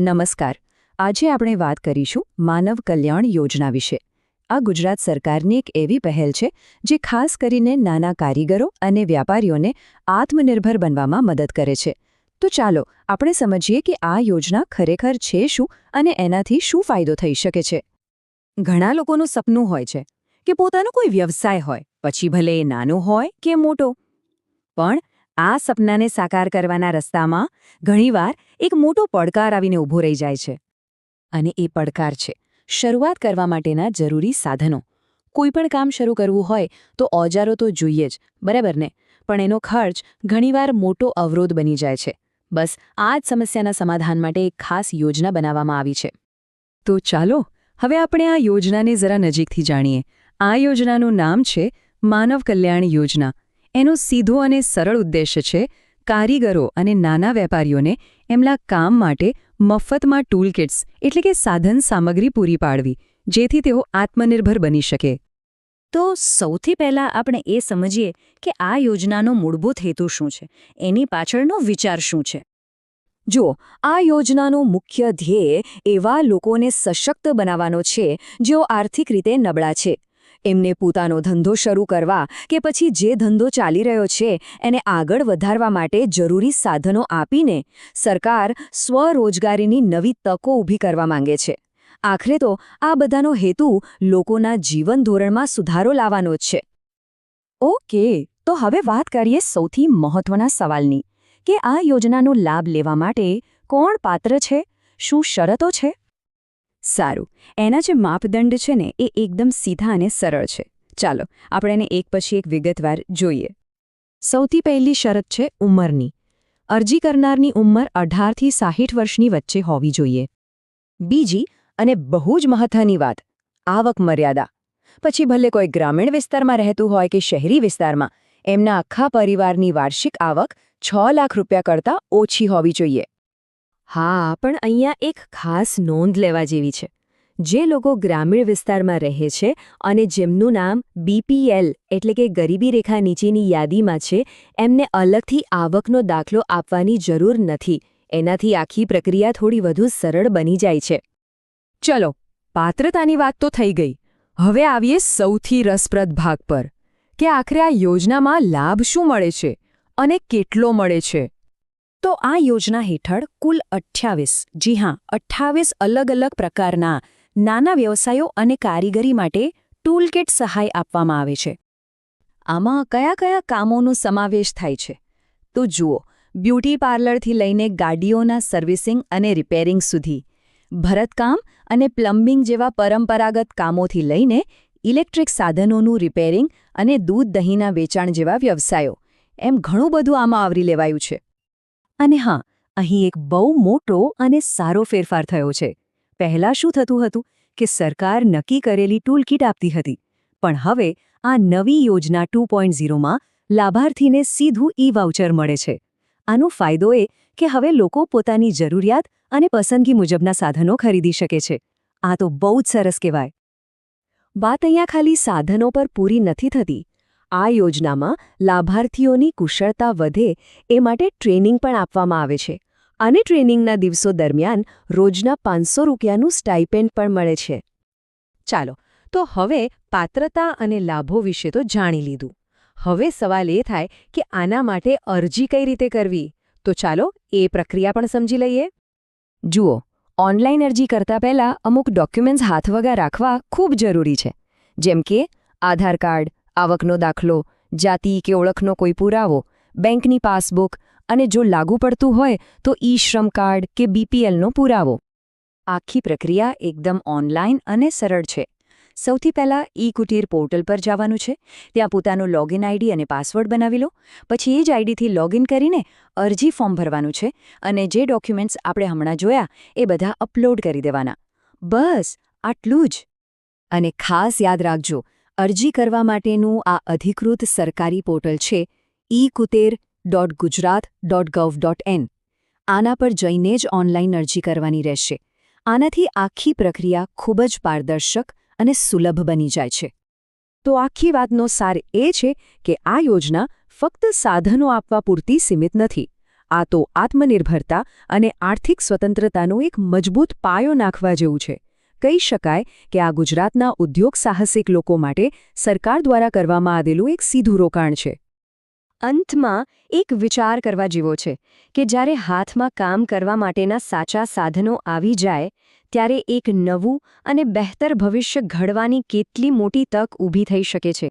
નમસ્કાર. આજે આપણે વાત કરીશું માનવ કલ્યાણ યોજના વિશે. આ ગુજરાત સરકારની એક એવી પહેલ છે જે ખાસ કરીને નાના કારીગરો અને વ્યાપારીઓને આત્મનિર્ભર બનવામાં મદદ કરે છે. તો ચાલો આપણે સમજીએ કે આ યોજના ખરેખર છે શું અને એનાથી શું ફાયદો થઈ શકે છે. ઘણા લોકોનું સપનું હોય છે કે પોતાનો કોઈ વ્યવસાય હોય, પછી ભલે એ નાનો હોય કે મોટો. પણ આ સપનાને સાકાર કરવાના રસ્તામાં ઘણીવાર એક મોટો પડકાર આવીને ઊભો રહી જાય છે. અને એ પડકાર છે શરૂઆત કરવા માટેના જરૂરી સાધનો. કોઈપણ કામ શરૂ કરવું હોય તો ઓજારો તો જોઈએ જ, બરાબર ને? પણ એનો ખર્ચ ઘણીવાર મોટો અવરોધ બની જાય છે. બસ આ જ સમસ્યાના સમાધાન માટે એક ખાસ યોજના બનાવવામાં આવી છે. તો ચાલો હવે આપણે આ યોજનાને જરા નજીકથી જાણીએ. આ યોજનાનું નામ છે માનવ કલ્યાણ યોજના. એનો સીધો અને સરળ ઉદ્દેશ્ય છે કારીગરો અને નાના વેપારીઓને એમના કામ માટે મફતમાં ટૂલકિટ્સ એટલે કે સાધન સામગ્રી પૂરી પાડવી, જેથી તેઓ આત્મનિર્ભર બની શકે. તો સૌથી પહેલાં આપણે એ સમજીએ કે આ યોજનાનો મૂળભૂત હેતુ શું છે, એની પાછળનો વિચાર શું છે. જુઓ, આ યોજનાનો મુખ્ય ધ્યેય એવા લોકોને સશક્ત બનાવવાનો છે જેઓ આર્થિક રીતે નબળા છે. એમને પોતાનો ધંધો શરૂ કરવા કે પછી જે ધંધો ચાલી રહ્યો છે એને આગળ વધારવા માટે જરૂરી સાધનો આપીને સરકાર સ્વરોજગારીની નવી તકો ઊભી કરવા માંગે છે. આખરે તો આ બધાનો હેતુ લોકોના જીવન ધોરણમાં સુધારો લાવવાનો જ છે. ઓકે, તો હવે વાત કરીએ સૌથી મહત્વના સવાલની કે આ યોજનાનો લાભ લેવા માટે કોણ પાત્ર છે, શું શરતો છે? સારું, એના જે માપદંડ છે ને એ એકદમ સીધા અને સરળ છે. ચાલો આપણે એને એક પછી એક વિગતવાર જોઈએ. સૌથી પહેલી શરત છે ઉંમરની. અરજી કરનારની ઉંમર 18થી 60 વર્ષની વચ્ચે હોવી જોઈએ. બીજી અને બહુ જ મહત્વની વાત, આવક મર્યાદા. પછી ભલે કોઈ ગ્રામીણ વિસ્તારમાં રહેતું હોય કે શહેરી વિસ્તારમાં, એમના આખા પરિવારની વાર્ષિક આવક 6 લાખ રૂપિયા કરતાં ઓછી હોવી જોઈએ. હા, પણ અહીંયા એક ખાસ નોંધ લેવા જેવી છે. જે લોકો ગ્રામીણ વિસ્તારમાં રહે છે અને જેમનું નામ BPL એટલે કે ગરીબી રેખા નીચેની યાદીમાં છે, એમને અલગથી આવકનો દાખલો આપવાની જરૂર નથી. એનાથી આખી પ્રક્રિયા થોડી વધુ સરળ બની જાય છે. ચલો, પાત્રતાની વાત તો થઈ ગઈ. હવે આવીએ સૌથી રસપ્રદ ભાગ પર કે આખરે આ યોજનામાં લાભ શું મળે છે અને કેટલો મળે છે. તો આ યોજના હેઠળ કુલ 28 અલગ અલગ પ્રકારના નાના વ્યવસાયો અને કારીગરી માટે ટૂલકિટ સહાય આપવામાં આવે છે. આમાં કયા કયા કામોનો સમાવેશ થાય છે? તો જુઓ, બ્યુટી પાર્લરથી લઈને ગાડીઓના સર્વિસિંગ અને રિપેરિંગ સુધી, ભરતકામ અને પ્લમ્બિંગ જેવા પરંપરાગત કામોથી લઈને ઇલેક્ટ્રિક સાધનોનું રિપેરિંગ અને દૂધ દહીંના વેચાણ જેવા વ્યવસાયો, એમ ઘણું બધું આમાં આવરી લેવાયું છે. અને હા, અહીં એક બહુ મોટો અને સારો ફેરફાર થયો છે. પહેલાં શું થતું હતું કે સરકાર નક્કી કરેલી ટૂલકિટ આપતી હતી, પણ હવે આ નવી યોજના 2.0માં લાભાર્થીને સીધું ઈ-વાઉચર મળે છે. આનો ફાયદો એ કે હવે લોકો પોતાની જરૂરિયાત અને પસંદગી મુજબના સાધનો ખરીદી શકે છે. આ તો બહુ જ સરસ કહેવાય. વાત અહીંયા ખાલી સાધનો પર પૂરી નથી થતી. આ યોજનામાં લાભાર્થીઓની કુશળતા વધે એ માટે ટ્રેનિંગ પણ આપવામાં આવે છે. અને ટ્રેનિંગના દિવસો દરમિયાન રોજના 500 રૂપિયાનું સ્ટાઇપેન્ડ પણ મળે છે. ચાલો, તો હવે પાત્રતા અને લાભો વિશે તો જાણી લીધું. હવે સવાલ એ થાય કે આના માટે અરજી કઈ રીતે કરવી? તો ચાલો એ પ્રક્રિયા પણ સમજી લઈએ. જુઓ, ઓનલાઈન અરજી કરતા પહેલાં અમુક ડોક્યુમેન્ટ્સ હાથવગા રાખવા ખૂબ જરૂરી છે. જેમ કે આધાર કાર્ડ, આવકનો દાખલો, જાતિ કે ઓળખનો કોઈ પુરાવો, બેંકની પાસબુક અને જો લાગુ પડતું હોય તો ઈ-શ્રમ કાર્ડ કે BPLનો પુરાવો. આખી પ્રક્રિયા એકદમ ઓનલાઈન અને સરળ છે. સૌથી પહેલાં ઈ-કુટીર પોર્ટલ પર જવાનું છે. ત્યાં પોતાનો લોગિન આઈડી અને પાસવર્ડ બનાવી લો. પછી એ જ આઈડીથી લોગિન કરીને અરજી ફોર્મ ભરવાનું છે અને જે ડોક્યુમેન્ટ્સ આપણે હમણાં જોયા એ બધા અપલોડ કરી દેવાના. બસ આટલું જ. અને ખાસ યાદ રાખજો, અરજી કરવા માટેનું આ અધિકૃત સરકારી પોર્ટલ છે ekutir.gujarat.gov.in. આના પર જઈને જ ઓનલાઈન અરજી કરવાની રહેશે. આનાથી આખી પ્રક્રિયા ખૂબ જ પારદર્શક અને સુલભ બની જાય છે. તો આખી વાતનો સાર એ છે કે આ યોજના ફક્ત સાધનો આપવા પૂરતી સીમિત નથી. આ તો આત્મનિર્ભરતા અને આર્થિક સ્વતંત્રતાનો એક મજબૂત પાયો નાખવા જેવું છે. કહી શકાય કે આ ગુજરાતના ઉદ્યોગ સાહસિક લોકો માટે સરકાર દ્વારા કરવામાં આવેલું એક સીધું રોકાણ છે. અંતમાં એક વિચાર કરવા જેવો છે કે જ્યારે હાથમાં કામ કરવા માટેના સાચા સાધનો આવી જાય ત્યારે એક નવું અને બહેતર ભવિષ્ય ઘડવાની કેટલી મોટી તક ઊભી થઈ શકે છે.